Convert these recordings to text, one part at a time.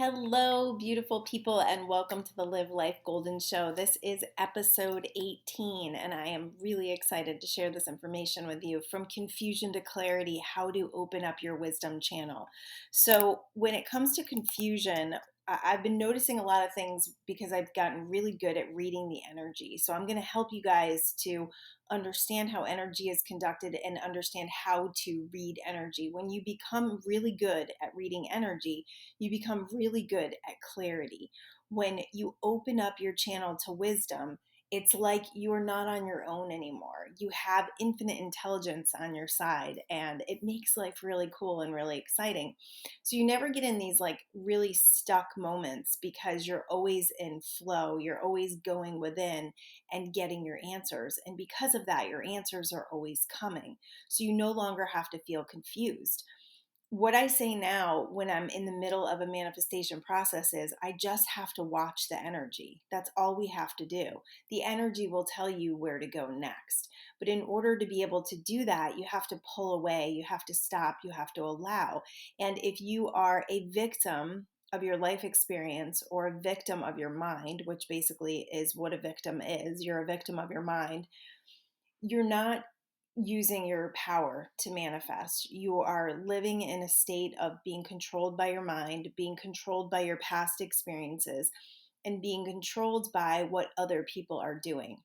Hello, beautiful people, and welcome to the Life Goldyn Show. This is episode 18, and I am really excited to share this information with you. From confusion to clarity, how to open up your wisdom channel. So, when it comes to confusion, I've been noticing a lot of things because I've gotten really good at reading the energy. So, I'm going to help you guys to understand how energy is conducted and understand how to read energy. When you become really good at reading energy, you become really good at clarity. When you open up your channel to wisdom, it's like you're not on your own anymore. You have infinite intelligence on your side, and it makes life really cool and really exciting. So you never get in these like really stuck moments because you're always in flow. You're always going within and getting your answers. And because of that, your answers are always coming. So you no longer have to feel confused. What I say now when I'm in the middle of a manifestation process is I just have to watch the energy. That's all we have to do. The energy will tell you where to go next. But in order to be able to do that, you have to pull away, you have to stop, you have to allow. And if you are a victim of your life experience or a victim of your mind, which basically is what a victim is, you're a victim of your mind, you're not using your power to manifest. You are living in a state of being controlled by your mind, being controlled by your past experiences, and being controlled by what other people are doing.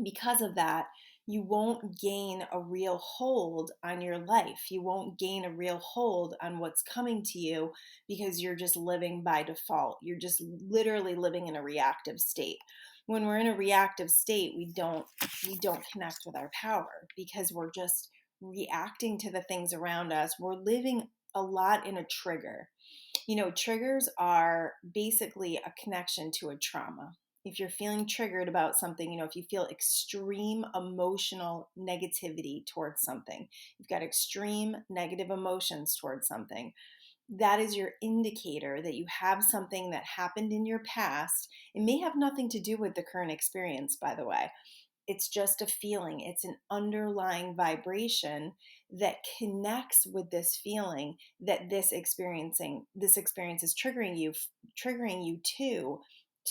Because of that, you won't gain a real hold on your life. You won't gain a real hold on what's coming to you because you're just living by default. You're just literally living in a reactive state. When we're in a reactive state, we don't connect with our power because we're just reacting to the things around us. We're living a lot in a trigger. Triggers are basically a connection to a trauma. If you're feeling triggered about something, if you feel extreme emotional negativity towards something, you've got extreme negative emotions towards something, that is your indicator that you have something that happened in your past. It may have nothing to do with the current experience, by the way. It's just a feeling. It's an underlying vibration that connects with this feeling that this experience is triggering you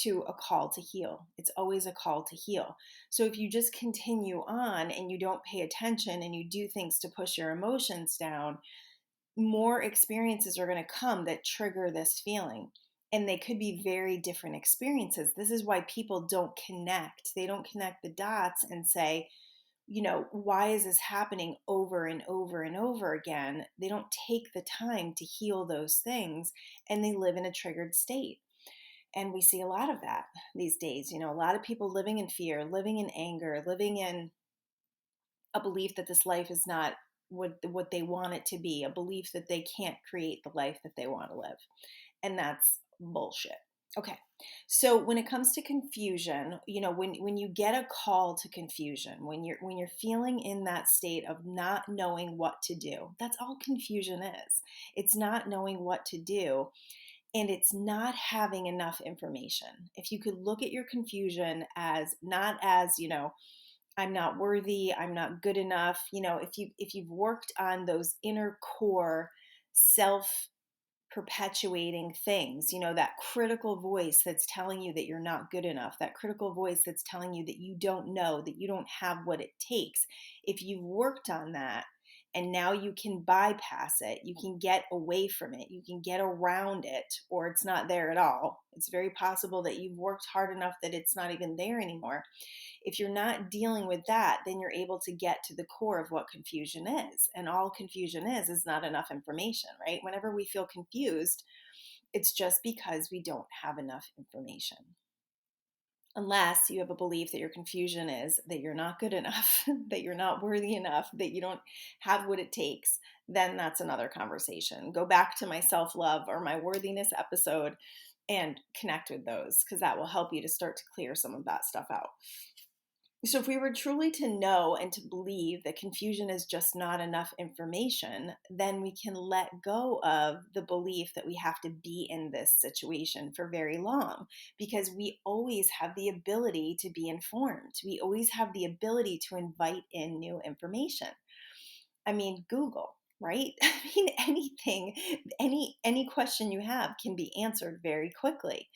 to a call to heal. It's always a call to heal. So if you just continue on and you don't pay attention and you do things to push your emotions down, more experiences are going to come that trigger this feeling. And they could be very different experiences. This is why people don't connect. They don't connect the dots and say, why is this happening over and over and over again? They don't take the time to heal those things, and they live in a triggered state. And we see a lot of that these days. A lot of people living in fear, living in anger, living in a belief that this life is not what they want it to be, a belief that they can't create the life that they want to live. And that's bullshit. Okay. So when it comes to confusion, when you get a call to confusion, when you're feeling in that state of not knowing what to do, that's all confusion is. It's not knowing what to do. And it's not having enough information. If you could look at your confusion as not as, I'm not worthy, I'm not good enough. If you've worked on those inner core self perpetuating things, that critical voice that's telling you that you're not good enough, that critical voice that's telling you that you don't know, that you don't have what it takes. If you've worked on that and now you can bypass it, you can get away from it, you can get around it, or it's not there at all. It's very possible that you've worked hard enough that it's not even there anymore. If you're not dealing with that, then you're able to get to the core of what confusion is. And all confusion is not enough information, right? Whenever we feel confused, it's just because we don't have enough information. Unless you have a belief that your confusion is that you're not good enough, that you're not worthy enough, that you don't have what it takes, then that's another conversation. Go back to my self-love or my worthiness episode and connect with those, because that will help you to start to clear some of that stuff out. So if we were truly to know and to believe that confusion is just not enough information, then we can let go of the belief that we have to be in this situation for very long, because we always have the ability to be informed. We always have the ability to invite in new information. I mean, Google. right? I mean, anything, any question you have can be answered very quickly.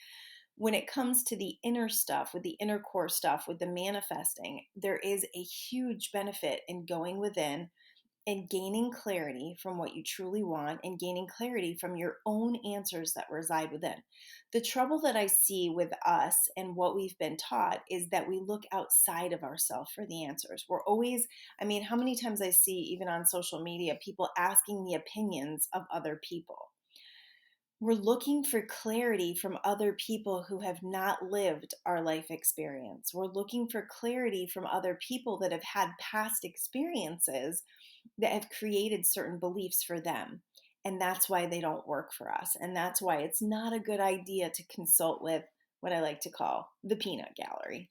When it comes to the inner stuff, with the inner core stuff, with the manifesting, there is a huge benefit in going within and gaining clarity from what you truly want and gaining clarity from your own answers that reside within. The trouble that I see with us and what we've been taught is that we look outside of ourselves for the answers. We're always, I mean, how many times I see, even on social media, people asking the opinions of other people. We're looking for clarity from other people who have not lived our life experience. We're looking for clarity from other people that have had past experiences that have created certain beliefs for them. And that's why they don't work for us. And that's why it's not a good idea to consult with what I like to call the peanut gallery.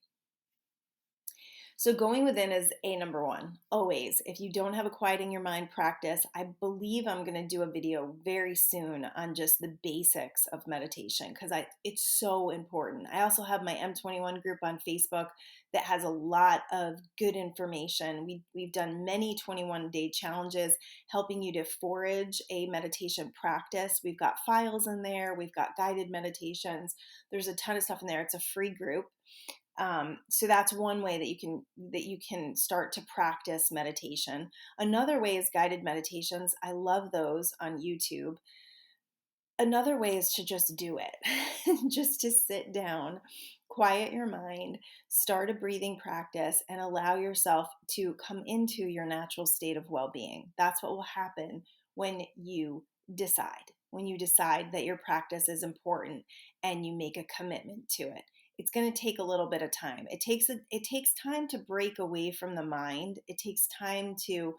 So going within is a number one, always. If you don't have a quieting your mind practice, I believe I'm going to do a video very soon on just the basics of meditation because it's so important. I also have my M21 group on Facebook that has a lot of good information. We've done many 21-day challenges helping you to forage a meditation practice. We've got files in there. We've got guided meditations. There's a ton of stuff in there. It's a free group. So that's one way that you can start to practice meditation. Another way is guided meditations. I love those on YouTube. Another way is to just do it, just to sit down, quiet your mind, start a breathing practice, and allow yourself to come into your natural state of well-being. That's what will happen when you decide that your practice is important and you make a commitment to it. It's going to take a little bit of time. It takes time to break away from the mind. It takes time to,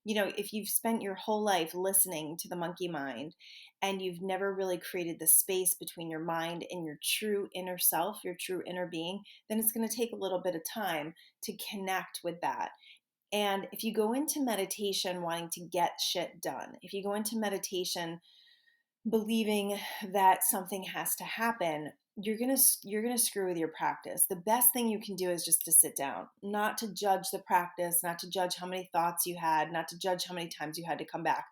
if you've spent your whole life listening to the monkey mind and you've never really created the space between your mind and your true inner self, your true inner being, then it's going to take a little bit of time to connect with that. And if you go into meditation wanting to get shit done, if you go into meditation believing that something has to happen, you're going to screw with your practice. The best thing you can do is just to sit down, not to judge the practice, not to judge how many thoughts you had, not to judge how many times you had to come back,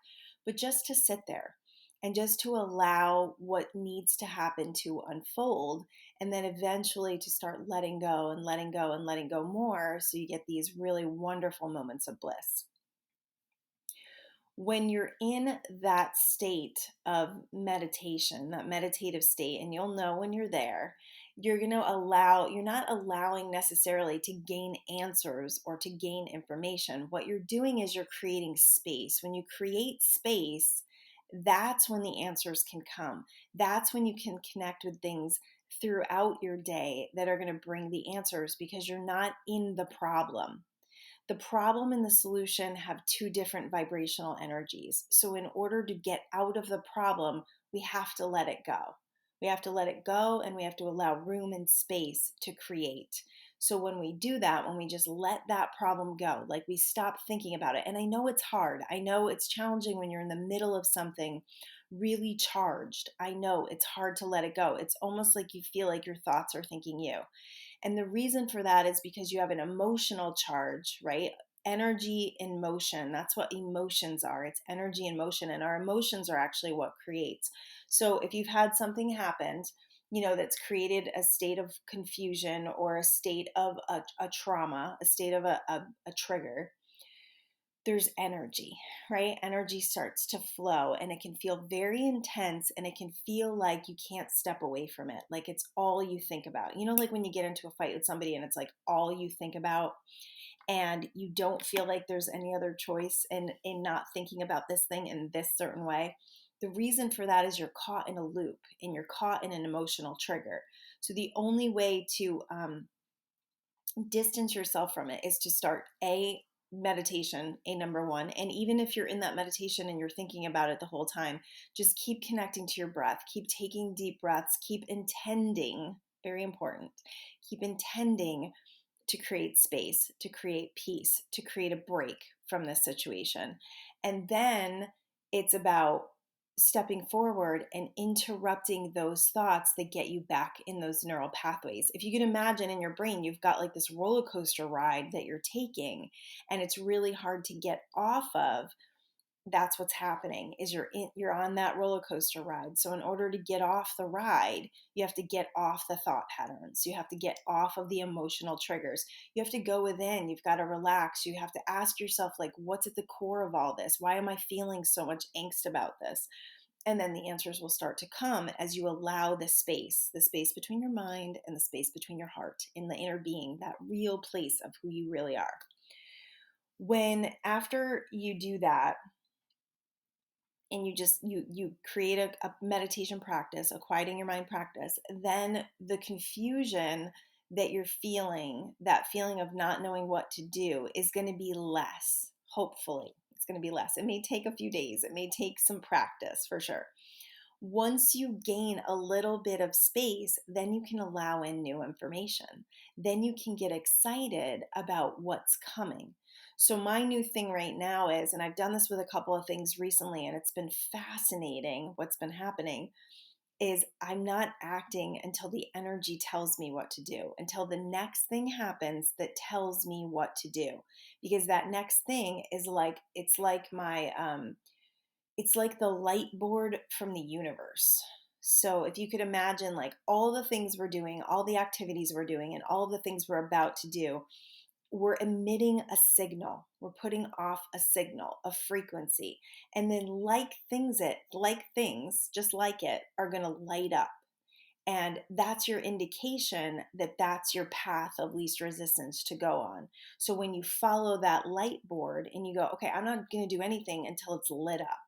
but just to sit there and just to allow what needs to happen to unfold, and then eventually to start letting go and letting go and letting go more, so you get these really wonderful moments of bliss. When you're in that state of meditation, that meditative state, and you'll know when you're there, you're not allowing necessarily to gain answers or to gain information. What you're doing is you're creating space. When you create space, that's when the answers can come. That's when you can connect with things throughout your day that are going to bring the answers, because you're not in the problem. The problem and the solution have two different vibrational energies. So in order to get out of the problem, we have to let it go. We have to let it go, and we have to allow room and space to create. So when we do that, when we just let that problem go, like we stop thinking about it. And I know it's hard. I know it's challenging when you're in the middle of something really charged. I know it's hard to let it go. It's almost like you feel like your thoughts are thinking you. And the reason for that is because you have an emotional charge, right? Energy in motion. That's what emotions are. It's energy in motion. And our emotions are actually what creates. So if you've had something happen, that's created a state of confusion or a state of a trauma, a state of a trigger, there's energy, right? Energy starts to flow, and it can feel very intense, and it can feel like you can't step away from it. Like it's all you think about. Like when you get into a fight with somebody and it's like all you think about, and you don't feel like there's any other choice in not thinking about this thing in this certain way. The reason for that is you're caught in a loop and you're caught in an emotional trigger. So the only way to distance yourself from it is to start meditation, number one. And even if you're in that meditation and you're thinking about it the whole time, just keep connecting to your breath, keep taking deep breaths, keep intending, very important, keep intending to create space, to create peace, to create a break from this situation. And then it's about stepping forward and interrupting those thoughts that get you back in those neural pathways. If you can imagine in your brain, you've got like this roller coaster ride that you're taking, and it's really hard to get off of. that's what's happening, is you're on that roller coaster ride. So in order to get off the ride, you have to get off the thought patterns. You have to get off of the emotional triggers. You have to go within. You've got to relax. You have to ask yourself, like, what's at the core of all this? Why am I feeling so much angst about this? And then the answers will start to come as you allow the space between your mind and the space between your heart, in the inner being, that real place of who you really are. When after you do that, and you create a meditation practice, a quieting your mind practice, then the confusion that you're feeling, that feeling of not knowing what to do, is going to be less. Hopefully it's going to be less. It may take a few days, it may take some practice, for sure. Once you gain a little bit of space, then you can allow in new information. Then you can get excited about what's coming. So my new thing right now is, and I've done this with a couple of things recently, and it's been fascinating what's been happening, is I'm not acting until the energy tells me what to do, until the next thing happens that tells me what to do. Because that next thing is like, it's like the light board from the universe. So if you could imagine, like, all the things we're doing, all the activities we're doing, and all the things we're about to do, we're emitting a signal. We're putting off a signal, a frequency. And then like things, just like it, are going to light up. And that's your indication that that's your path of least resistance to go on. So when you follow that light board and you go, okay, I'm not going to do anything until it's lit up,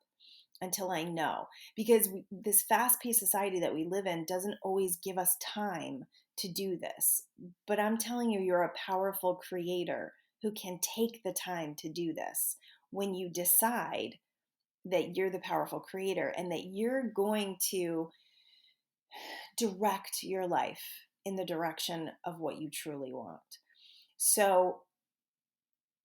until I know. Because this fast-paced society that we live in doesn't always give us time to do this. But I'm telling you, you're a powerful creator who can take the time to do this when you decide that you're the powerful creator and that you're going to direct your life in the direction of what you truly want. So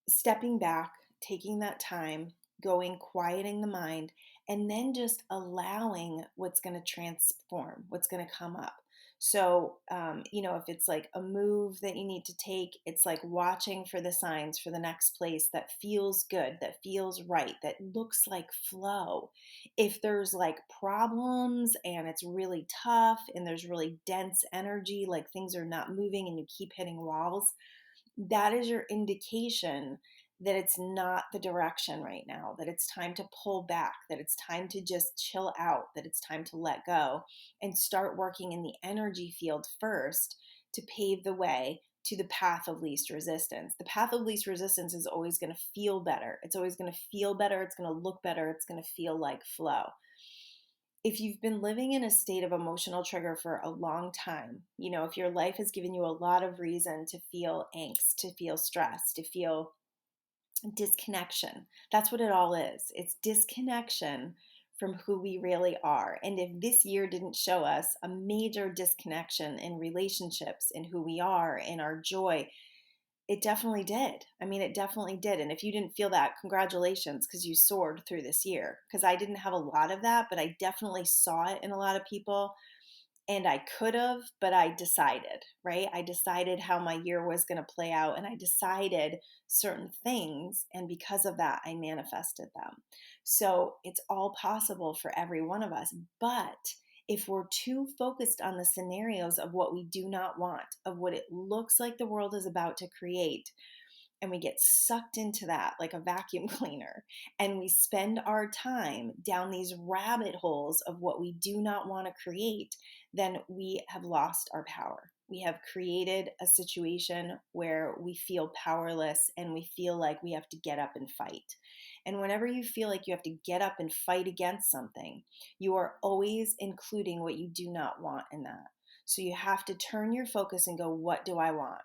stepping back, taking that time, going, quieting the mind, and then just allowing what's going to transform, what's going to come up. So, if it's like a move that you need to take, it's like watching for the signs for the next place that feels good, that feels right, that looks like flow. If there's like problems and it's really tough and there's really dense energy, like things are not moving and you keep hitting walls, that is your indication that it's not the direction right now, that it's time to pull back, that it's time to just chill out, that it's time to let go and start working in the energy field first to pave the way to the path of least resistance. The path of least resistance is always going to feel better. It's always going to feel better. It's going to look better. It's going to feel like flow. If you've been living in a state of emotional trigger for a long time, if your life has given you a lot of reason to feel angst, to feel stress, to feel disconnection, that's what it all is. It's disconnection from who we really are. And if this year didn't show us a major disconnection in relationships, in who we are, in our joy, it definitely did. I mean, it definitely did. And if you didn't feel that, congratulations, because you soared through this year. Because I didn't have a lot of that, but I definitely saw it in a lot of people. And I could have, but I decided, right? I decided how my year was going to play out, and I decided certain things. And because of that, I manifested them. So it's all possible for every one of us. But if we're too focused on the scenarios of what we do not want, of what it looks like the world is about to create, and we get sucked into that like a vacuum cleaner, and we spend our time down these rabbit holes of what we do not want to create, then we have lost our power. We have created a situation where we feel powerless and we feel like we have to get up and fight. And whenever you feel like you have to get up and fight against something, you are always including what you do not want in that. So you have to turn your focus and go, what do I want?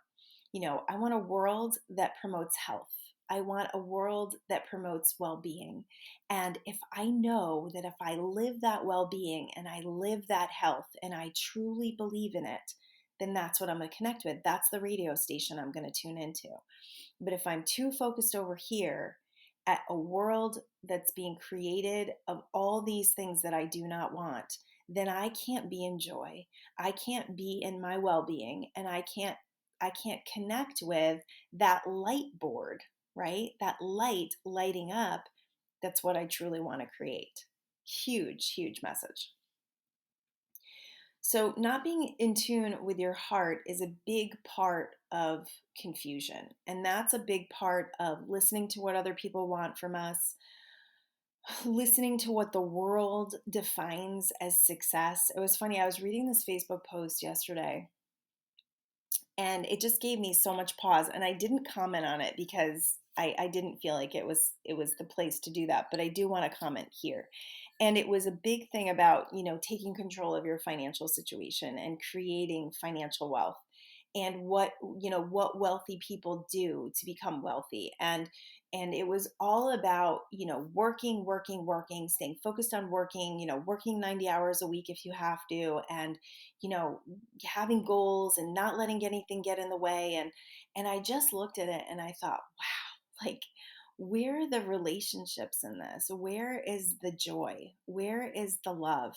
I want a world that promotes health. I want a world that promotes well-being. And if I know that if I live that well-being and I live that health and I truly believe in it, then that's what I'm going to connect with. That's the radio station I'm going to tune into. But if I'm too focused over here at a world that's being created of all these things that I do not want, then I can't be in joy. I can't be in my well-being, and I can't connect with that light board, right? That light lighting up That's what I truly want to create. Huge, huge message. So, not being in tune with your heart is a big part of confusion. And that's a big part of listening to what other people want from us, listening to what the world defines as success. It was funny, I was reading this Facebook post yesterday and it just gave me so much pause, and I didn't comment on it because I didn't feel like it was the place to do that, but I do want to comment here. And it was a big thing about, taking control of your financial situation and creating financial wealth, and what wealthy people do to become wealthy. And it was all about, working, staying focused on working, working 90 hours a week if you have to, and having goals and not letting anything get in the way. And I just looked at it and I thought, wow, like, where are the relationships in this? Where is the joy? Where is the love?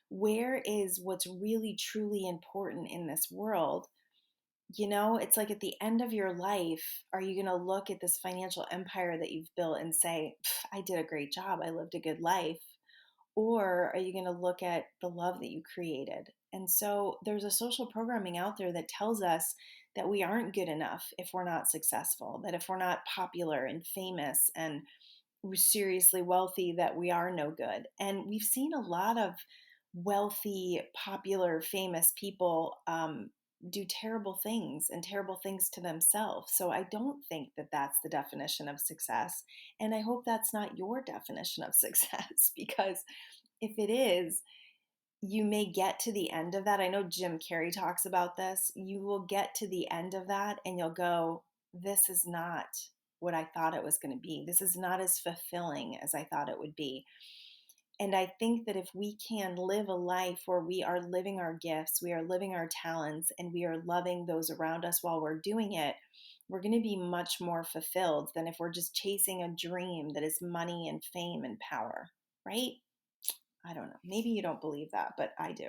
Where is what's really truly important in this world? It's like at the end of your life, are you going to look at this financial empire that you've built and say, I did a great job, I lived a good life? Or are you going to look at the love that you created? And so there's a social programming out there that tells us that we aren't good enough if we're not successful, that if we're not popular and famous and seriously wealthy, that we are no good. And we've seen a lot of wealthy, popular, famous people do terrible things and terrible things to themselves. So I don't think that that's the definition of success. And I hope that's not your definition of success, because if it is, you may get to the end of that. I know Jim Carrey talks about this. You will get to the end of that and you'll go, this is not what I thought it was going to be. This is not as fulfilling as I thought it would be. And I think that if we can live a life where we are living our gifts, we are living our talents, and we are loving those around us while we're doing it, we're going to be much more fulfilled than if we're just chasing a dream that is money and fame and power, right? I don't know. Maybe you don't believe that, but I do.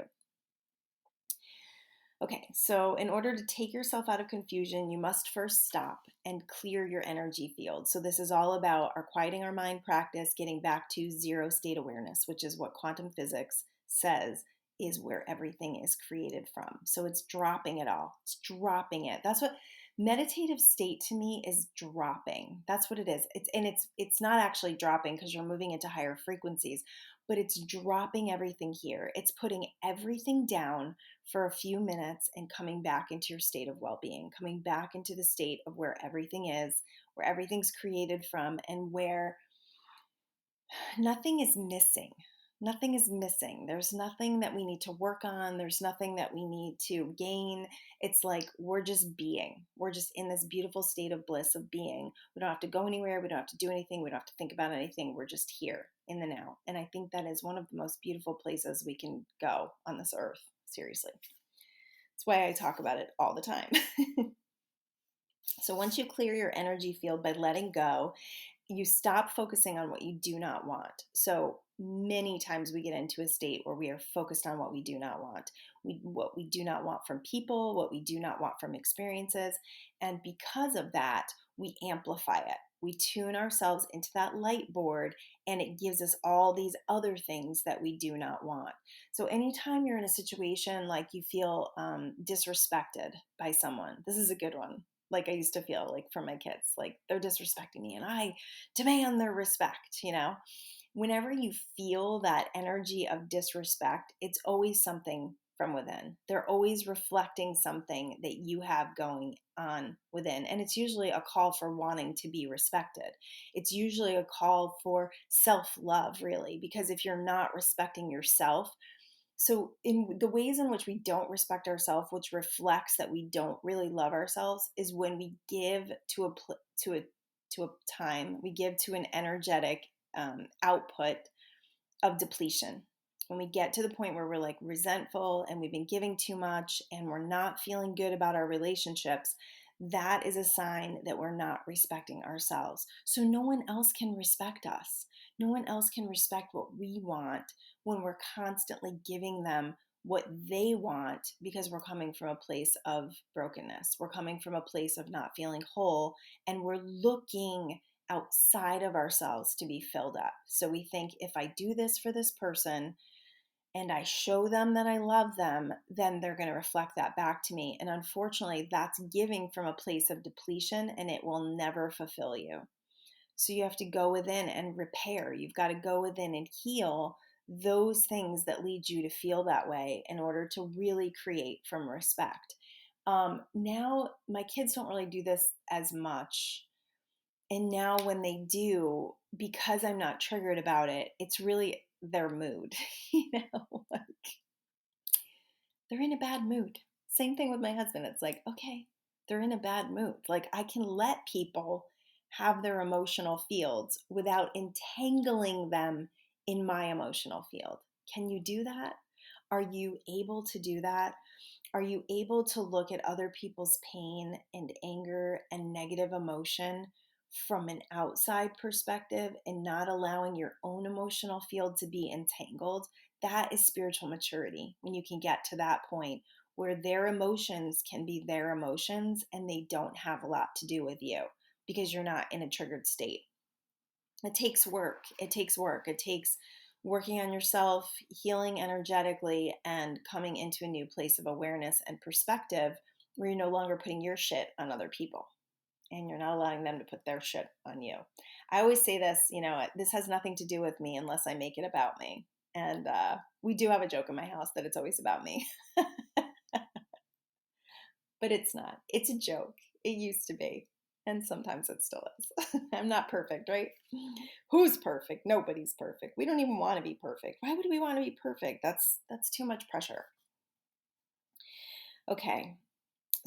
Okay, so in order to take yourself out of confusion, you must first stop and clear your energy field. So this is all about our quieting our mind practice, getting back to zero state awareness, which is what quantum physics says is where everything is created from. So it's dropping it all. It's dropping it. That's what meditative state to me is, dropping. That's what it is. It's not actually dropping because you're moving into higher frequencies, but it's dropping everything here. It's putting everything down for a few minutes and coming back into your state of well-being, coming back into the state of where everything is, where everything's created from, and where nothing is missing. Nothing is missing. There's nothing that we need to work on. There's nothing that we need to gain. It's like we're just being. We're just in this beautiful state of bliss of being. We don't have to go anywhere. We don't have to do anything. We don't have to think about anything. We're just here in the now. And I think that is one of the most beautiful places we can go on this earth. Seriously. That's why I talk about it all the time. So once you clear your energy field by letting go, you stop focusing on what you do not want. So many times we get into a state where we are focused on what we do not want. What we do not want from people, what we do not want from experiences. And because of that, we amplify it. We tune ourselves into that light board, and it gives us all these other things that we do not want. So anytime you're in a situation like you feel disrespected by someone, this is a good one. Like I used to feel like from my kids, like they're disrespecting me and I demand their respect, Whenever you feel that energy of disrespect, it's always something from within. They're always reflecting something that you have going on within. And it's usually a call for wanting to be respected. It's usually a call for self-love, really, because if you're not respecting yourself, so in the ways in which we don't respect ourselves, which reflects that we don't really love ourselves, is when we give to a time, we give to an energetic output of depletion. When we get to the point where we're like resentful and we've been giving too much and we're not feeling good about our relationships, that is a sign that we're not respecting ourselves. So no one else can respect us. No one else can respect what we want when we're constantly giving them what they want, because we're coming from a place of brokenness. We're coming from a place of not feeling whole, and we're looking outside of ourselves to be filled up. So we think, if I do this for this person and I show them that I love them, then they're going to reflect that back to me. And unfortunately, that's giving from a place of depletion, and it will never fulfill you. So you have to go within and repair. You've got to go within and heal those things that lead you to feel that way in order to really create from respect. Now, my kids don't really do this as much. And now when they do, because I'm not triggered about it, it's really their mood. Like they're in a bad mood. Same thing with my husband. It's like, okay, they're in a bad mood. Like, I can let people have their emotional fields without entangling them in my emotional field. Can you do that? Are you able to do that? Are you able to look at other people's pain and anger and negative emotion from an outside perspective and not allowing your own emotional field to be entangled? That is spiritual maturity, when you can get to that point where their emotions can be their emotions and they don't have a lot to do with you because you're not in a triggered state. It takes work. It takes work. It takes working on yourself, healing energetically, and coming into a new place of awareness and perspective where you're no longer putting your shit on other people and you're not allowing them to put their shit on you. I always say this, this has nothing to do with me unless I make it about me. And we do have a joke in my house that it's always about me. But it's not. It's a joke. It used to be. And sometimes it still is. I'm not perfect, right? Who's perfect? Nobody's perfect. We don't even want to be perfect. Why would we want to be perfect? That's too much pressure. Okay.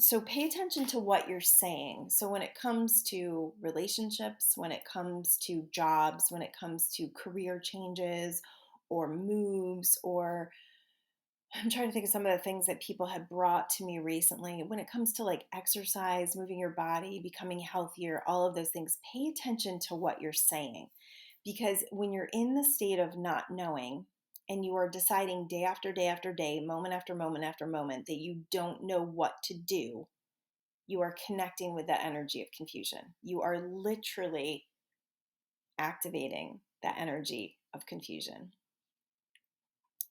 So pay attention to what you're saying. So when it comes to relationships, when it comes to jobs, when it comes to career changes or moves, or I'm trying to think of some of the things that people have brought to me recently. When it comes to like exercise, moving your body, becoming healthier, all of those things, pay attention to what you're saying. Because when you're in the state of not knowing and you are deciding day after day after day, moment after moment after moment, that you don't know what to do, you are connecting with that energy of confusion. You are literally activating that energy of confusion.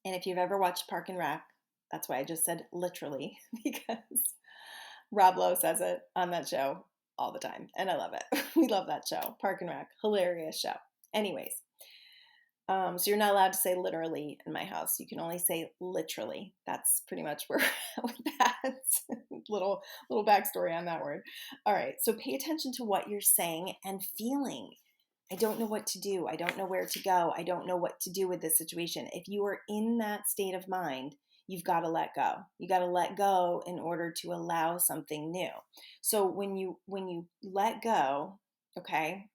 And if you've ever watched Park and Rec, that's why I just said literally, because Rob Lowe says it on that show all the time. And I love it. We love that show. Park and Rec, hilarious show. Anyways, so you're not allowed to say literally in my house. You can only say literally. That's pretty much where we're at with that. little backstory on that word. All right. So pay attention to what you're saying and feeling. I don't know what to do. I don't know where to go. I don't know what to do with this situation. If you are in that state of mind, you've got to let go. You got to let go in order to allow something new. So when you let go, okay,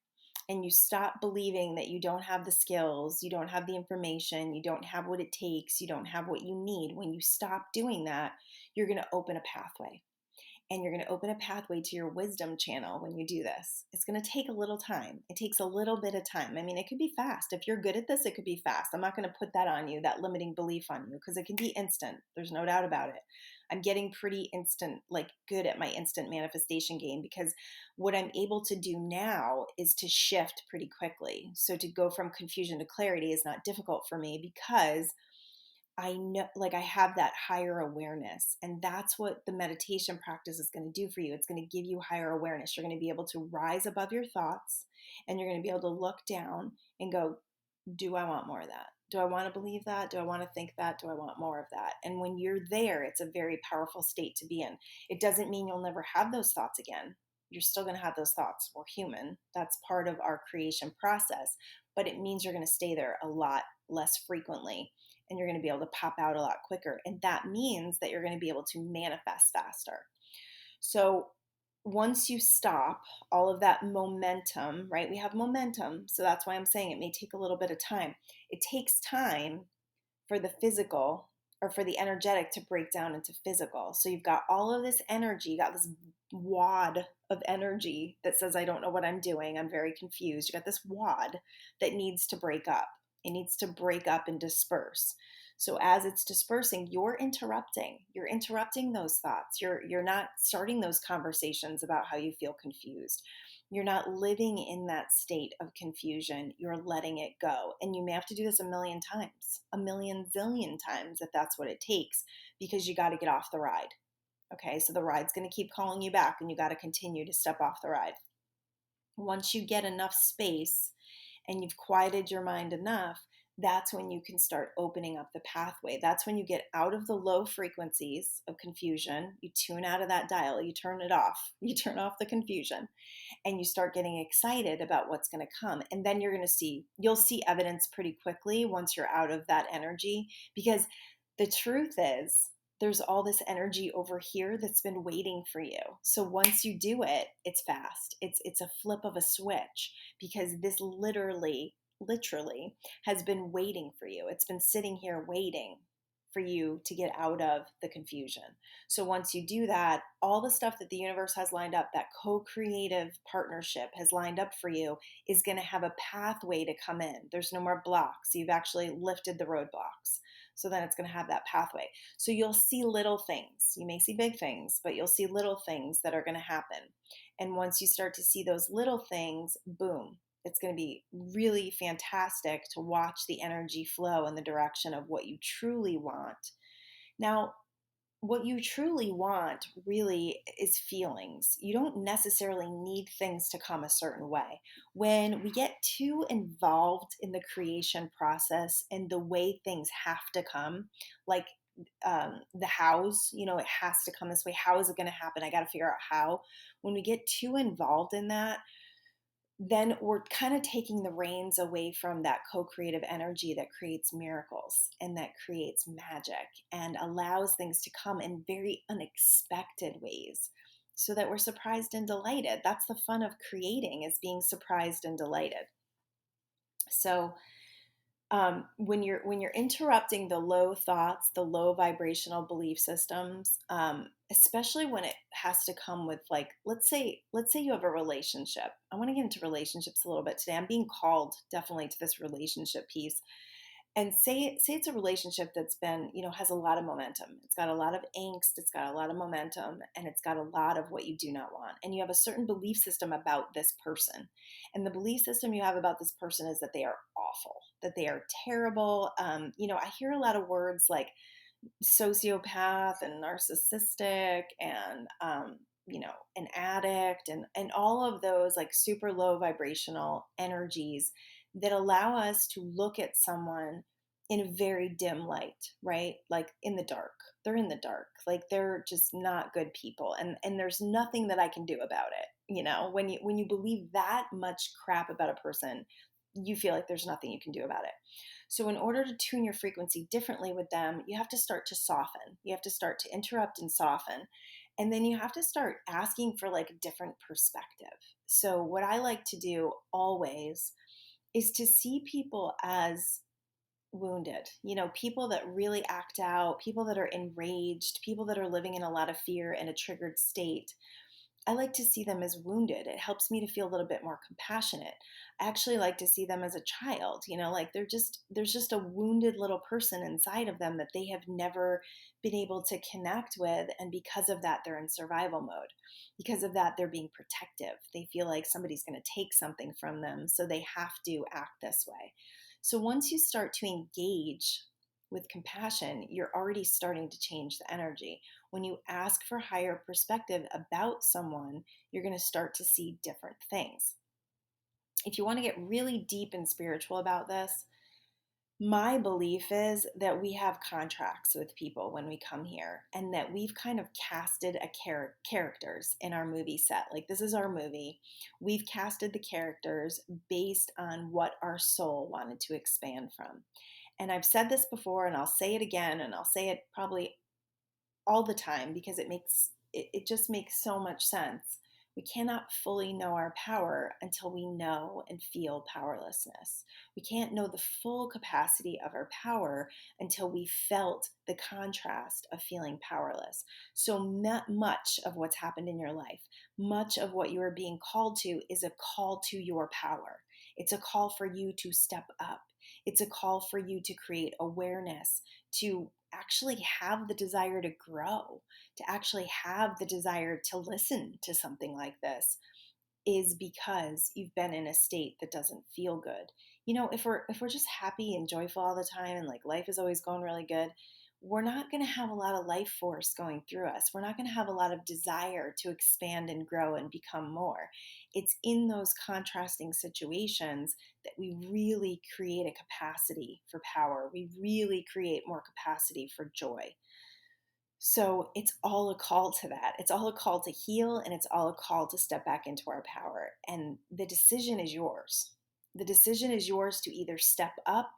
and you stop believing that you don't have the skills, you don't have the information, you don't have what it takes, you don't have what you need, when you stop doing that, you're going to open a pathway. And you're going to open a pathway to your wisdom channel when you do this. It's going to take a little time. It takes a little bit of time. I mean, it could be fast. If you're good at this, it could be fast. I'm not going to put that on you, that limiting belief on you, because it can be instant. There's no doubt about it. I'm getting pretty instant, like good at my instant manifestation game, because what I'm able to do now is to shift pretty quickly. So to go from confusion to clarity is not difficult for me because I know, like I have that higher awareness, and that's what the meditation practice is going to do for you. It's going to give you higher awareness. You're going to be able to rise above your thoughts, and you're going to be able to look down and go, do I want more of that? Do I want to believe that? Do I want to think that? Do I want more of that? And when you're there, it's a very powerful state to be in. It doesn't mean you'll never have those thoughts again. You're still going to have those thoughts. We're human. That's part of our creation process. But it means you're going to stay there a lot less frequently, and you're going to be able to pop out a lot quicker. And that means that you're going to be able to manifest faster. So once you stop all of that momentum, right? We have momentum. So that's why I'm saying it may take a little bit of time. It takes time for the physical or for the energetic to break down into physical. So you've got all of this energy, you got this wad of energy that says, I don't know what I'm doing. I'm very confused. You got this wad that needs to break up. It needs to break up and disperse. So as it's dispersing, you're interrupting. You're interrupting those thoughts. You're not starting those conversations about how you feel confused. You're not living in that state of confusion. You're letting it go. And you may have to do this a million times, a million zillion times if that's what it takes, because you got to get off the ride. Okay, so the ride's going to keep calling you back and you got to continue to step off the ride. Once you get enough space and you've quieted your mind enough, that's when you can start opening up the pathway. That's when you get out of the low frequencies of confusion. You tune out of that dial, you turn it off, you turn off the confusion, and you start getting excited about what's going to come. And then you'll see evidence pretty quickly once you're out of that energy, because the truth is, there's all this energy over here that's been waiting for you. So once you do it, it's fast. It's a flip of a switch, because this literally has been waiting for you. It's been sitting here waiting for you to get out of the confusion. So once you do that, all the stuff that the universe has lined up, that co-creative partnership has lined up for you, is going to have a pathway to come in. There's no more blocks. You've actually lifted the roadblocks. So then it's going to have that pathway. So you'll see little things. You may see big things, but you'll see little things that are going to happen. And once you start to see those little things, boom, it's going to be really fantastic to watch the energy flow in the direction of what you truly want. Now, what you truly want really is feelings. You don't necessarily need things to come a certain way. When we get too involved in the creation process and the way things have to come, like the hows, it has to come this way. How is it going to happen? I got to figure out how. When we get too involved in that, then we're kind of taking the reins away from that co-creative energy that creates miracles and that creates magic and allows things to come in very unexpected ways, so that we're surprised and delighted. That's the fun of creating, is being surprised and delighted. So when you're interrupting the low thoughts, the low vibrational belief systems, especially when it has to come with, like, let's say you have a relationship. I want to get into relationships a little bit today. I'm being called definitely to this relationship piece. And say it's a relationship that's been, has a lot of momentum. It's got a lot of angst, it's got a lot of momentum, and it's got a lot of what you do not want. And you have a certain belief system about this person. And the belief system you have about this person is that they are awful, that they are terrible. I hear a lot of words like sociopath and narcissistic and, an addict, and all of those like super low vibrational energies that allow us to look at someone in a very dim light, right? Like in the dark. They're in the dark. Like they're just not good people. And there's nothing that I can do about it. When you believe that much crap about a person, you feel like there's nothing you can do about it. So in order to tune your frequency differently with them, you have to start to soften. You have to start to interrupt and soften. And then you have to start asking for like a different perspective. So what I like to do always is to see people as wounded, people that really act out, people that are enraged, people that are living in a lot of fear and a triggered state. I like to see them as wounded. It helps me to feel a little bit more compassionate. I actually like to see them as a child, like there's just a wounded little person inside of them that they have never been able to connect with. And because of that, they're in survival mode. Because of that, they're being protective. They feel like somebody's going to take something from them, so they have to act this way. So once you start to engage with compassion, you're already starting to change the energy. When you ask for higher perspective about someone, you're going to start to see different things. If you want to get really deep and spiritual about this, my belief is that we have contracts with people when we come here, and that we've kind of casted characters in our movie set. Like, this is our movie. We've casted the characters based on what our soul wanted to expand from. And I've said this before, and I'll say it again, and I'll say it probably all the time, because it just makes so much sense. We cannot fully know our power until we know and feel powerlessness. We can't know the full capacity of our power until we felt the contrast of feeling powerless. So much of what's happened in your life, much of what you are being called to, is a call to your power. It's a call for you to step up. It's a call for you to create awareness, to actually have the desire to grow, to actually have the desire to listen to something like this. is because you've been in a state that doesn't feel good. If we're just happy and joyful all the time and like life is always going really good, we're not going to have a lot of life force going through us. We're not going to have a lot of desire to expand and grow and become more. It's in those contrasting situations that we really create a capacity for power. We really create more capacity for joy. So it's all a call to that. It's all a call to heal, and it's all a call to step back into our power. And the decision is yours. The decision is yours to either step up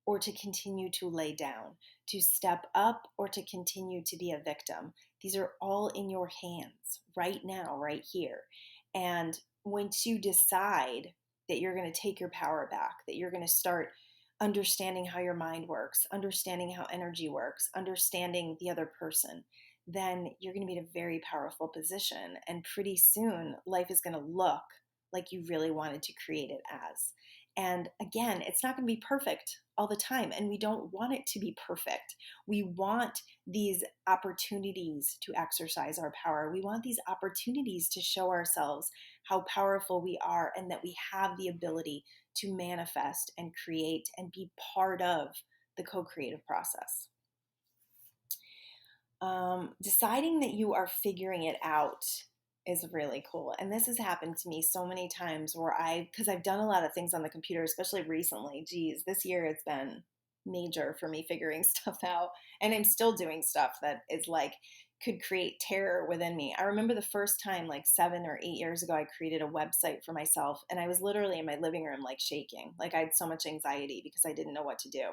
or to continue to lay down, to step up or to continue to be a victim. These are all in your hands right now, right here. And once you decide that you're going to take your power back, that you're going to start understanding how your mind works, understanding how energy works, understanding the other person, then you're going to be in a very powerful position. And pretty soon, life is going to look like you really wanted to create it as. And again, it's not going to be perfect all the time. And we don't want it to be perfect. We want these opportunities to exercise our power. We want these opportunities to show ourselves how powerful we are and that we have the ability to manifest and create and be part of the co-creative process. Deciding that you are figuring it out is really cool. And this has happened to me so many times where because I've done a lot of things on the computer, especially recently. Geez, this year it's been major for me figuring stuff out. And I'm still doing stuff that is like, could create terror within me. I remember the first time, like 7 or 8 years ago, I created a website for myself, and I was literally in my living room, like shaking. Like I had so much anxiety because I didn't know what to do.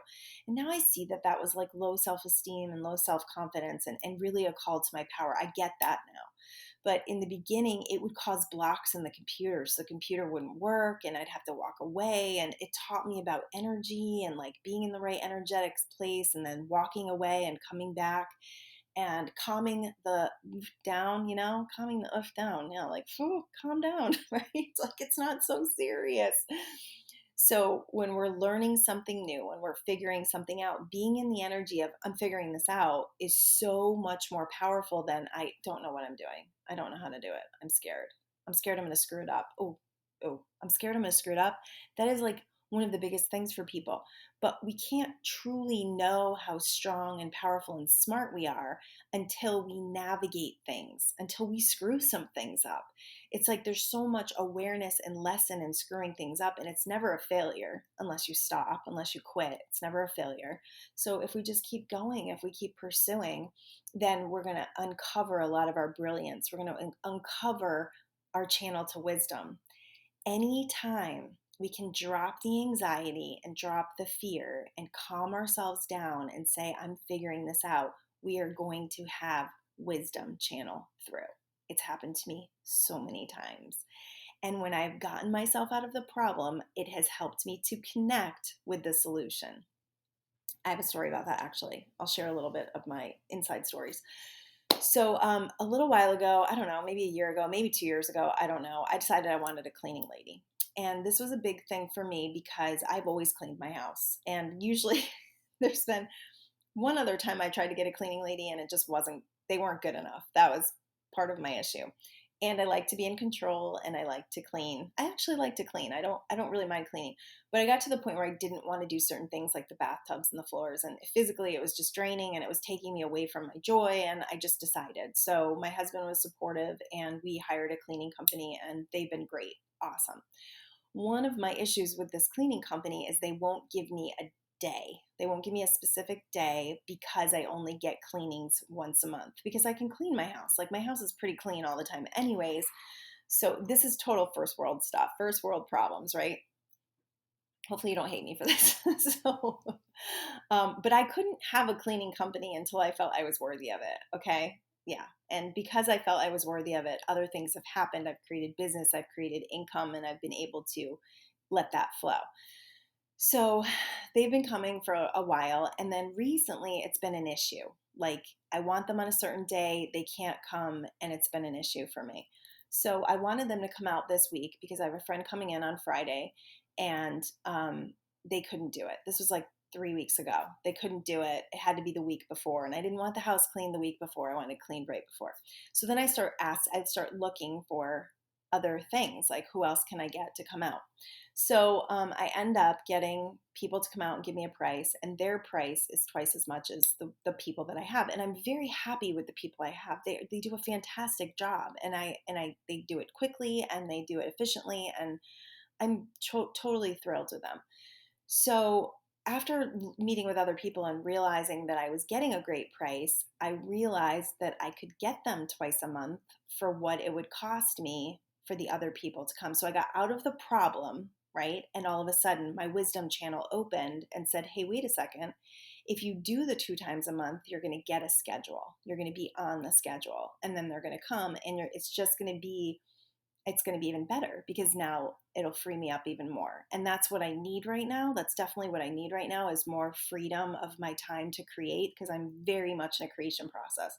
And now I see that that was like low self-esteem and low self-confidence and really a call to my power. I get that now. But in the beginning, it would cause blocks in the computer. So the computer wouldn't work and I'd have to walk away. And it taught me about energy and like being in the right energetic place and then walking away and coming back and calming the oof down, calming the oof down. Like, calm down, right? It's like, it's not so serious. So when we're learning something new, when we're figuring something out, being in the energy of I'm figuring this out is so much more powerful than I don't know what I'm doing. I don't know how to do it. I'm scared. I'm scared I'm going to screw it up. Oh, I'm scared I'm going to screw it up. That is like one of the biggest things for people. But we can't truly know how strong and powerful and smart we are until we navigate things, until we screw some things up. It's like there's so much awareness and lesson in screwing things up, and it's never a failure unless you stop, unless you quit. It's never a failure. So if we just keep going, if we keep pursuing, then we're going to uncover a lot of our brilliance. We're going to uncover our channel to wisdom. Anytime we can drop the anxiety and drop the fear and calm ourselves down and say, I'm figuring this out, we are going to have wisdom channel through. It's happened to me so many times. And when I've gotten myself out of the problem, it has helped me to connect with the solution. I have a story about that, actually. I'll share a little bit of my inside stories. So a little while ago, I don't know, maybe a year ago, maybe 2 years ago, I don't know, I decided I wanted a cleaning lady. And this was a big thing for me because I've always cleaned my house. And usually there's been one other time I tried to get a cleaning lady and it just they weren't good enough. That was part of my issue. And I like to be in control and I like to clean. I actually like to clean. I don't really mind cleaning. But I got to the point where I didn't want to do certain things like the bathtubs and the floors. And physically it was just draining and it was taking me away from my joy. And I just decided. So my husband was supportive and we hired a cleaning company and they've been great. Awesome. One of my issues with this cleaning company is they won't give me a day. They won't give me a specific day because I only get cleanings once a month because I can clean my house. Like my house is pretty clean all the time anyways. So this is total first world stuff, first world problems, right? Hopefully you don't hate me for this. But I couldn't have a cleaning company until I felt I was worthy of it. Okay. Yeah. And because I felt I was worthy of it, other things have happened. I've created business, I've created income, and I've been able to let that flow. So they've been coming for a while. And then recently it's been an issue. Like I want them on a certain day. They can't come. And it's been an issue for me. So I wanted them to come out this week because I have a friend coming in on Friday and they couldn't do it. This was like 3 weeks ago. They couldn't do it. It had to be the week before. And I didn't want the house cleaned the week before. I wanted it cleaned right before. So then I start looking for other things, like who else can I get to come out? So I end up getting people to come out and give me a price, and their price is twice as much as the people that I have. And I'm very happy with the people I have. They do a fantastic job, and they do it quickly and they do it efficiently, and I'm totally thrilled with them. So after meeting with other people and realizing that I was getting a great price, I realized that I could get them twice a month for what it would cost me for the other people to come. So I got out of the problem, right? And all of a sudden, my wisdom channel opened and said, hey, wait a second. If you do the 2 times a month, you're going to get a schedule. You're going to be on the schedule. And then they're going to come, and it's going to be even better because now it'll free me up even more. And that's what I need right now. That's definitely what I need right now, is more freedom of my time to create, because I'm very much in a creation process.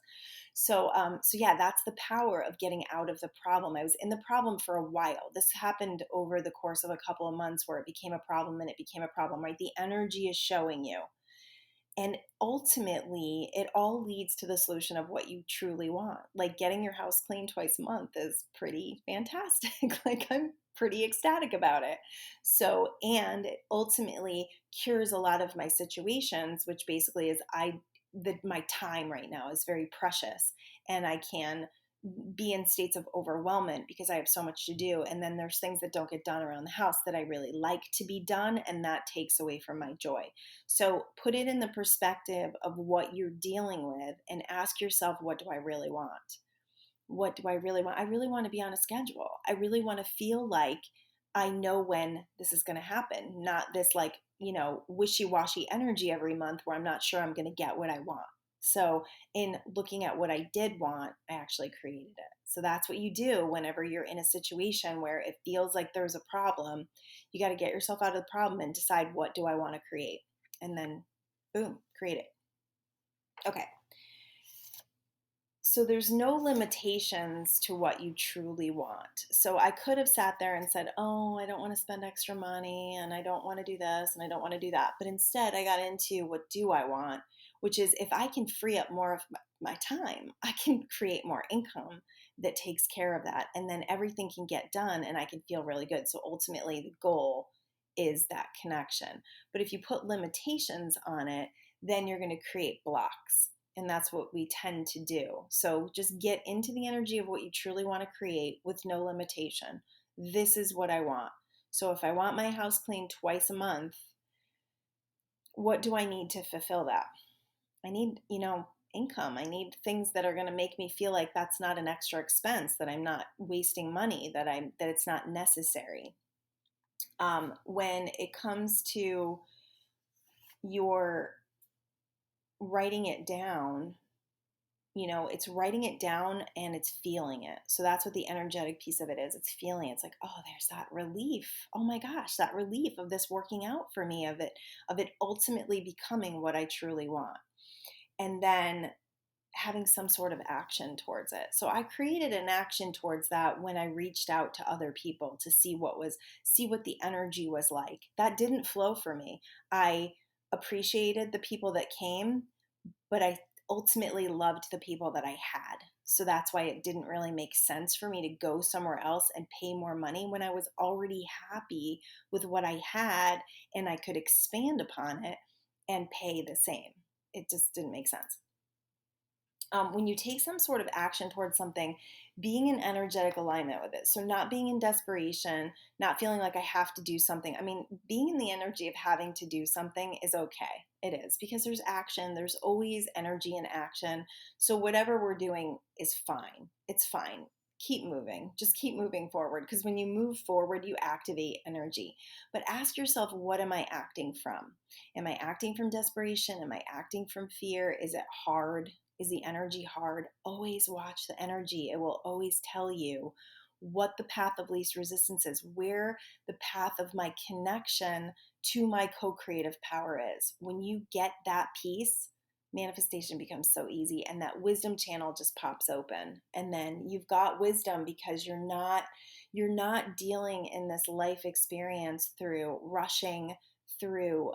So yeah, that's the power of getting out of the problem. I was in the problem for a while. This happened over the course of a couple of months where it became a problem and it became a problem, right? The energy is showing you. And ultimately, it all leads to the solution of what you truly want. Like getting your house cleaned twice a month is pretty fantastic. Like I'm pretty ecstatic about it. So, and it ultimately cures a lot of my situations, which basically is my time right now is very precious, and I can be in states of overwhelmment because I have so much to do. And then there's things that don't get done around the house that I really like to be done, and that takes away from my joy. So put it in the perspective of what you're dealing with and ask yourself, what do I really want? What do I really want? I really want to be on a schedule. I really want to feel like I know when this is going to happen, not this like, wishy-washy energy every month where I'm not sure I'm going to get what I want. So in looking at what I did want, I actually created it. So that's what you do whenever you're in a situation where it feels like there's a problem. You got to get yourself out of the problem and decide, what do I want to create? And then boom, create it. Okay. So there's no limitations to what you truly want. So I could have sat there and said, oh, I don't want to spend extra money, and I don't want to do this, and I don't want to do that. But instead I got into, what do I want? Which is, if I can free up more of my time, I can create more income that takes care of that. And then everything can get done and I can feel really good. So ultimately the goal is that connection. But if you put limitations on it, then you're going to create blocks. And that's what we tend to do. So just get into the energy of what you truly want to create with no limitation. This is what I want. So if I want my house cleaned twice a month, what do I need to fulfill that? I need, income. I need things that are going to make me feel like that's not an extra expense, that I'm not wasting money, that it's not necessary. When it comes to your writing it down, it's writing it down and it's feeling it. So that's what the energetic piece of it is. It's feeling it. It's like, oh, there's that relief. Oh my gosh, that relief of this working out for me, of it ultimately becoming what I truly want. And then having some sort of action towards it. So I created an action towards that when I reached out to other people to see what the energy was like. That didn't flow for me. I appreciated the people that came, but I ultimately loved the people that I had. So that's why it didn't really make sense for me to go somewhere else and pay more money when I was already happy with what I had, and I could expand upon it and pay the same. It just didn't make sense. When you take some sort of action towards something, being in energetic alignment with it. So not being in desperation, not feeling like I have to do something. I mean, being in the energy of having to do something is okay. It is, because there's action. There's always energy in action. So whatever we're doing is fine. It's fine. Keep moving. Just keep moving forward, because when you move forward, you activate energy. But ask yourself, what am I acting from? Am I acting from desperation? Am I acting from fear? Is it hard? Is the energy hard? Always watch the energy. It will always tell you what the path of least resistance is, where the path of my connection to my co-creative power is. When you get that piece, manifestation becomes so easy, and that wisdom channel just pops open. And then you've got wisdom, because you're not dealing in this life experience through rushing, through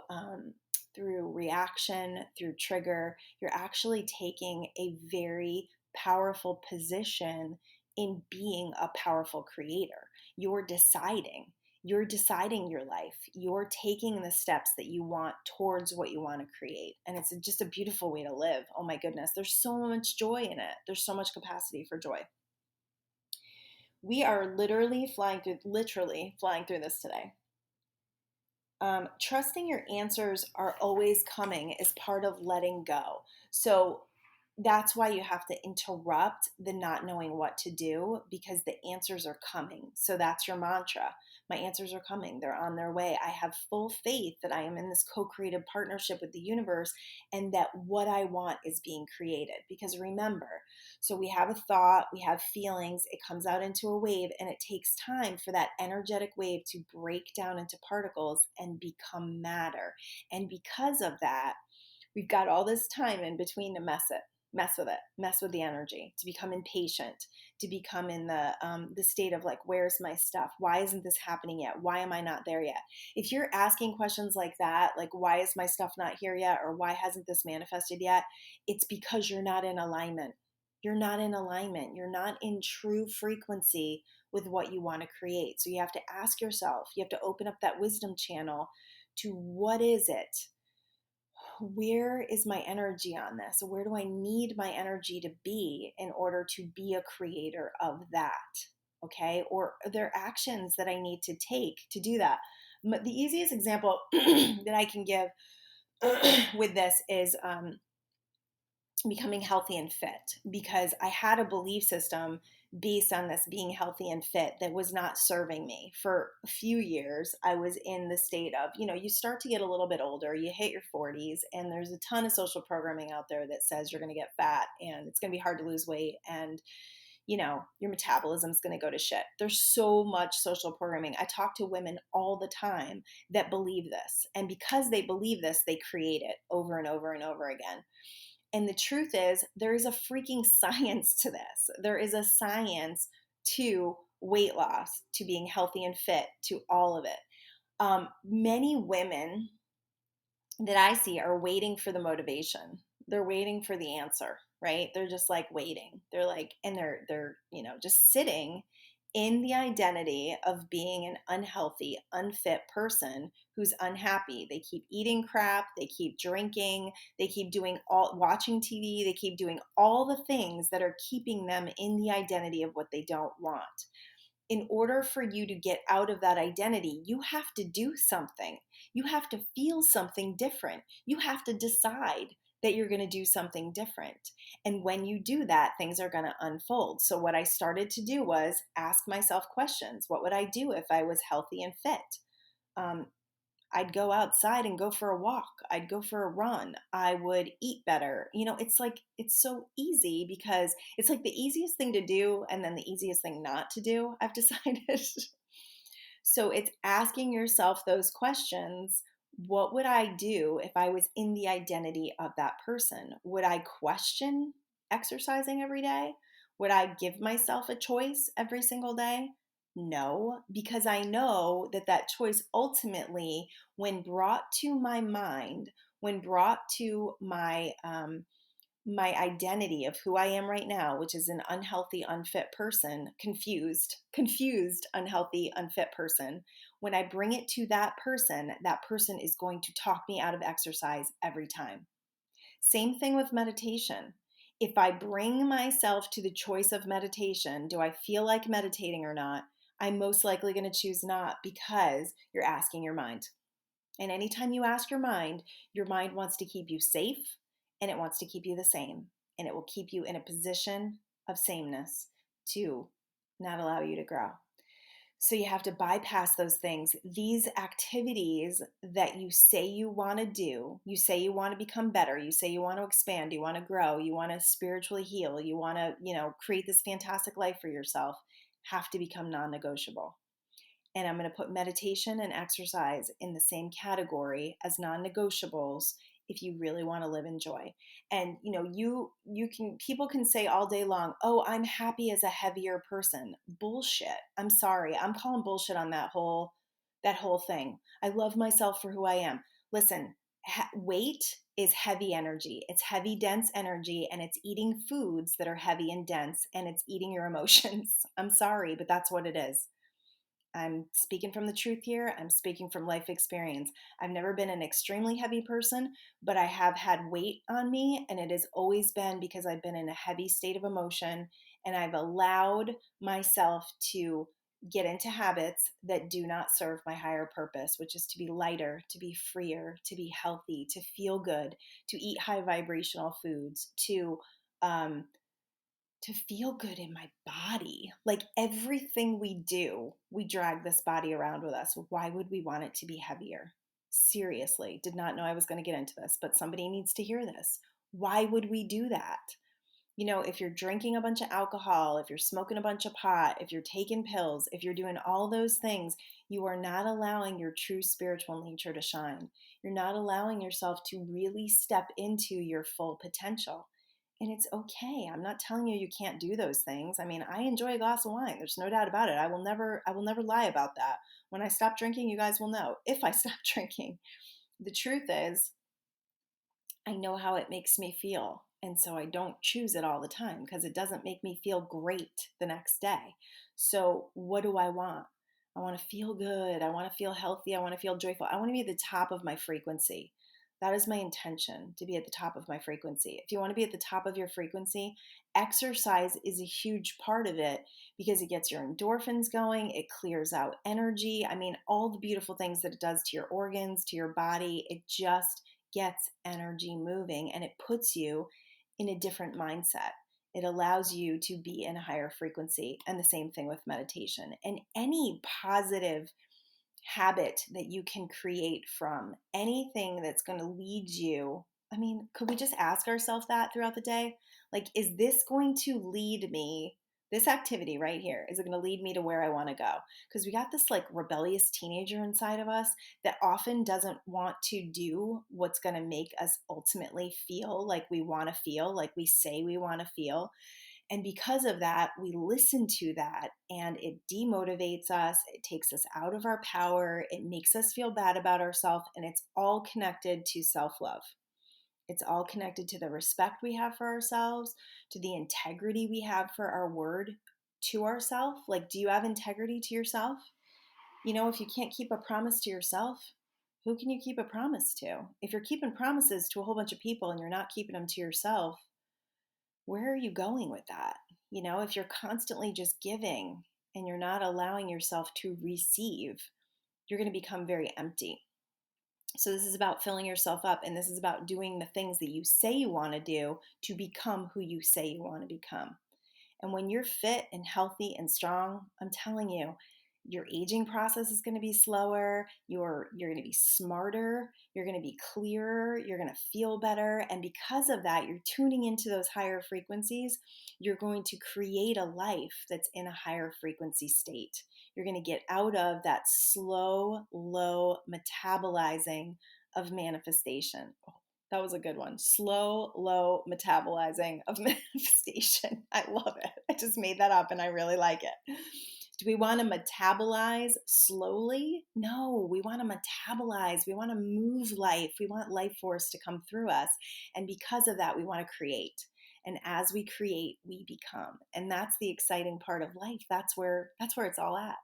reaction, through trigger. You're actually taking a very powerful position in being a powerful creator. You're deciding. You're deciding your life. You're taking the steps that you want towards what you want to create. And it's just a beautiful way to live. Oh my goodness. There's so much joy in it. There's so much capacity for joy. We are literally flying through this today. Trusting your answers are always coming is part of letting go. So that's why you have to interrupt the not knowing what to do, because the answers are coming. So that's your mantra. My answers are coming. They're on their way. I have full faith that I am in this co-creative partnership with the universe and that what I want is being created. Because remember, so we have a thought, we have feelings, it comes out into a wave, and it takes time for that energetic wave to break down into particles and become matter. And because of that, we've got all this time in between to mess with the energy, to become impatient, to become in the state of like, where's my stuff? Why isn't this happening yet? Why am I not there yet? If you're asking questions like that, like, why is my stuff not here yet? Or why hasn't this manifested yet? It's because you're not in alignment. You're not in alignment. You're not in true frequency with what you want to create. So you have to ask yourself, you have to open up that wisdom channel to what is it? Where is my energy on this? Where do I need my energy to be in order to be a creator of that? Okay. Or are there actions that I need to take to do that? The easiest example that I can give with this is becoming healthy and fit, because I had a belief system based on this being healthy and fit that was not serving me. For a few years, I was in the state of, you start to get a little bit older, you hit your 40s, and there's a ton of social programming out there that says you're going to get fat and it's going to be hard to lose weight, and your metabolism's going to go to shit. There's so much social programming. I talk to women all the time that believe this. And because they believe this, they create it over and over and over again. And the truth is, there is a freaking science to this. There is a science to weight loss, to being healthy and fit, to all of it. Many women that I see are waiting for the motivation. They're waiting for the answer, right? They're just like waiting. They're like, and they're just sitting in the identity of being an unhealthy, unfit person who's unhappy. They keep eating crap, they keep drinking, they keep watching TV, they keep doing all the things that are keeping them in the identity of what they don't want. In order for you to get out of that identity, you have to do something. You have to feel something different. You have to decide that you're going to do something different. And when you do that, things are going to unfold. So what I started to do was ask myself questions. What would I do if I was healthy and fit? I'd go outside and go for a walk. I'd go for a run. I would eat better. It's so easy, because it's like the easiest thing to do and then the easiest thing not to do, I've decided. So it's asking yourself those questions. What would I do if I was in the identity of that person? Would I question exercising every day? Would I give myself a choice every single day? No, because I know that choice ultimately, when brought to my mind, when brought to my identity of who I am right now, which is an unhealthy, unfit person, confused, unhealthy, unfit person, when I bring it to that person is going to talk me out of exercise every time. Same thing with meditation. If I bring myself to the choice of meditation, do I feel like meditating or not? I'm most likely going to choose not, because you're asking your mind. And anytime you ask your mind wants to keep you safe, and it wants to keep you the same. And it will keep you in a position of sameness to not allow you to grow. So you have to bypass those things. These activities that you say you want to do, you say you want to become better, you say you want to expand, you want to grow, you want to spiritually heal, you want to, create this fantastic life for yourself, have to become non-negotiable. And I'm going to put meditation and exercise in the same category as non-negotiables if you really want to live in joy. And people can say all day long, oh, I'm happy as a heavier person. Bullshit. I'm sorry. I'm calling bullshit on that whole thing. I love myself for who I am. Listen, weight is heavy energy. It's heavy, dense energy, and it's eating foods that are heavy and dense, and it's eating your emotions. I'm sorry, but that's what it is. I'm speaking from the truth here. I'm speaking from life experience. I've never been an extremely heavy person, but I have had weight on me, and it has always been because I've been in a heavy state of emotion, and I've allowed myself to get into habits that do not serve my higher purpose, which is to be lighter, to be freer, to be healthy, to feel good, to eat high vibrational foods, um, to feel good in my body. Like everything we do, we drag this body around with us. Why would we want it to be heavier? Seriously, did not know I was going to get into this, but somebody needs to hear this. Why would we do that? You know, if you're drinking a bunch of alcohol, if you're smoking a bunch of pot, if you're taking pills, if you're doing all those things, you are not allowing your true spiritual nature to shine. You're not allowing yourself to really step into your full potential. And it's okay. I'm not telling you you can't do those things. I mean, I enjoy a glass of wine. There's no doubt about it. I will never lie about that. When I stop drinking, you guys will know. If I stop drinking, the truth is, I know how it makes me feel. And so I don't choose it all the time because it doesn't make me feel great the next day. So, what do I want? I want to feel good. I want to feel healthy. I want to feel joyful. I want to be at the top of my frequency. That is my intention, to be at the top of my frequency. If you want to be at the top of your frequency, exercise is a huge part of it because it gets your endorphins going, it clears out energy. I mean, all the beautiful things that it does to your organs, to your body, it just gets energy moving and it puts you in a different mindset. It allows you to be in a higher frequency. And the same thing with meditation and any positive habit that you can create from anything that's going to lead you. I mean, could we just ask ourselves that throughout the day? Like, is this going to lead me? This activity right here, is it going to lead me to where I want to go? Because we got this like rebellious teenager inside of us that often doesn't want to do what's going to make us ultimately feel like we want to feel, like we say we want to feel. And because of that, we listen to that and it demotivates us. It takes us out of our power. It makes us feel bad about ourselves. And it's all connected to self love. It's all connected to the respect we have for ourselves, to the integrity we have for our word to ourselves. Like, do you have integrity to yourself? You know, if you can't keep a promise to yourself, who can you keep a promise to? If you're keeping promises to a whole bunch of people and you're not keeping them to yourself, where are you going with that? You know, if you're constantly just giving and you're not allowing yourself to receive, you're going to become very empty. So, this is about filling yourself up, and this is about doing the things that you say you want to do to become who you say you want to become. And when you're fit and healthy and strong, I'm telling you, your aging process is going to be slower. You're going to be smarter. You're going to be clearer. You're going to feel better. And because of that, you're tuning into those higher frequencies. You're going to create a life that's in a higher frequency state. You're going to get out of that slow, low metabolizing of manifestation. That was a good one. Slow, low metabolizing of manifestation. I love it. I just made that up and I really like it. Do we want to metabolize slowly? No, we want to metabolize. We want to move life. We want life force to come through us. And because of that, we want to create. And as we create, we become. And that's the exciting part of life. That's where it's all at.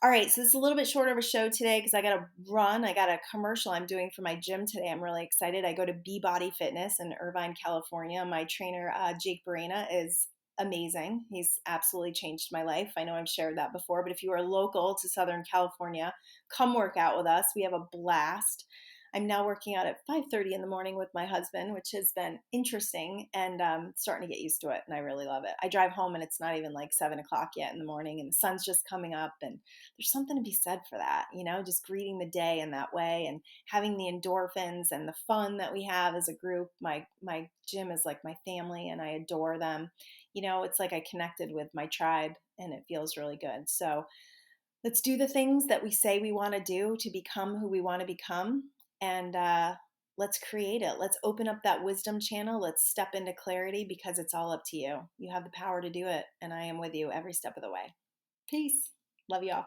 All right, so this is a little bit shorter of a show today because I got to run. I got a commercial I'm doing for my gym today. I'm really excited. I go to B Body Fitness in Irvine, California. My trainer, Jake Barena, is amazing. He's absolutely changed my life. I know I've shared that before, but if you are local to Southern California, come work out with us. We have a blast. I'm now working out at 5:30 in the morning with my husband, which has been interesting and starting to get used to it. And I really love it. I drive home and it's not even like 7 o'clock yet in the morning and the sun's just coming up. And there's something to be said for that, you know, just greeting the day in that way and having the endorphins and the fun that we have as a group. My gym is like my family and I adore them. You know, it's like I connected with my tribe and it feels really good. So let's do the things that we say we want to do to become who we want to become. And let's create it. Let's open up that wisdom channel. Let's step into clarity because it's all up to you. You have the power to do it. And I am with you every step of the way. Peace. Love y'all.